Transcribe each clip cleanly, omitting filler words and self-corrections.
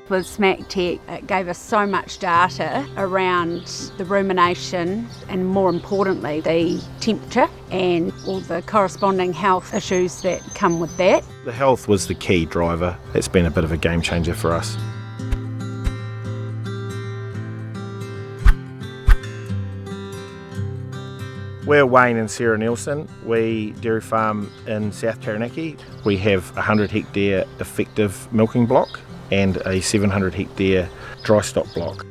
With smaXtec, it gave us so much data around the rumination and, more importantly, the temperature and all the corresponding health issues that come with that. The health was the key driver. It's been a bit of a game changer for us. We're Wayne and Sarah Neilson. We dairy farm in South Taranaki. We have a 100 hectare effective milking block and a 700 hectare dry stock block.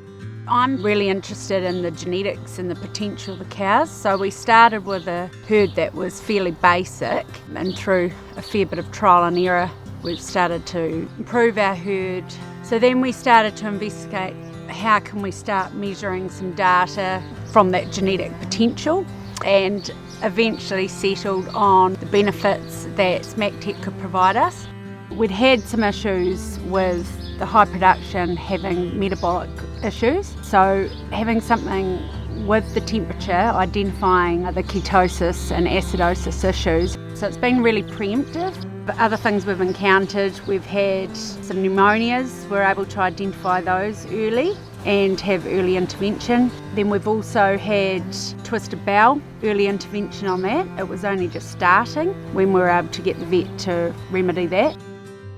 I'm really interested in the genetics and the potential of the cows. So we started with a herd that was fairly basic, and through a fair bit of trial and error, we've started to improve our herd. So then we started to investigate how can we start measuring some data from that genetic potential, and eventually settled on the benefits that smaXtec could provide us. We'd had some issues with the high production having metabolic issues, so having something with the temperature, identifying the ketosis and acidosis issues. So it's been really preemptive. But other things we've encountered, we've had some pneumonias, we're able to identify those early and have early intervention. Then we've also had twisted bowel, early intervention on that. It was only just starting when we were able to get the vet to remedy that.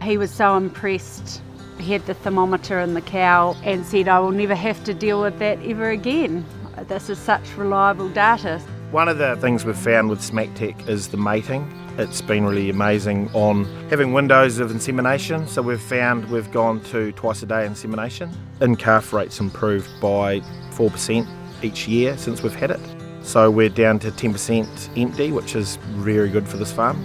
He was so impressed. He had the thermometer in the cow and said, I will never have to deal with that ever again. This is such reliable data. One of the things we've found with smaXtec is the mating. It's been really amazing on having windows of insemination. So we've found we've gone to twice a day insemination. In-calf rates improved by 4% each year since we've had it. So we're down to 10% empty, which is very good for this farm.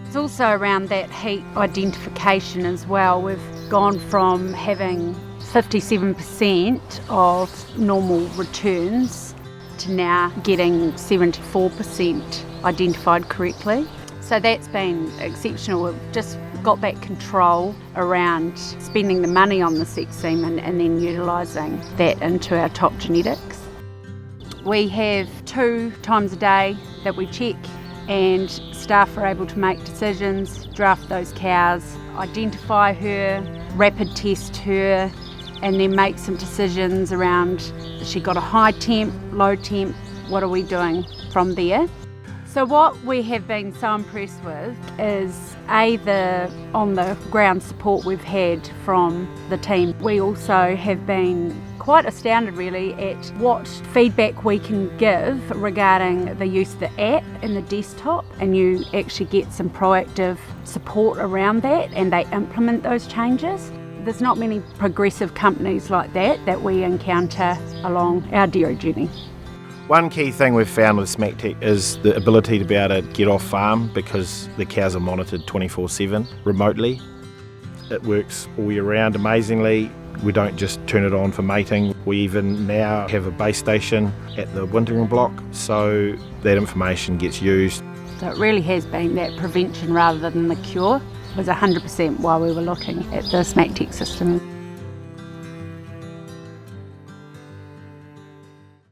It's also around that heat identification as well. We've gone from having 57% of normal returns to now getting 74% identified correctly. So that's been exceptional. We've just got that control around spending the money on the sex semen and then utilising that into our top genetics. We have 2 times a day that we check, and staff are able to make decisions, draft those cows, identify her, rapid test her, and then make some decisions around, has she got a high temp, low temp, what are we doing from there? So what we have been so impressed with is the on the ground support we've had from the team. We also have been quite astounded really at what feedback we can give regarding the use of the app and the desktop, and you actually get some proactive support around that and they implement those changes. There's not many progressive companies like that we encounter along our dairy journey. One key thing we've found with smaXtec is the ability to be able to get off farm because the cows are monitored 24/7 remotely. It works all year round amazingly. We don't just turn it on for mating. We even now have a base station at the wintering block, so that information gets used. So it really has been that prevention rather than the cure. It was 100% while we were looking at the smaXtec system.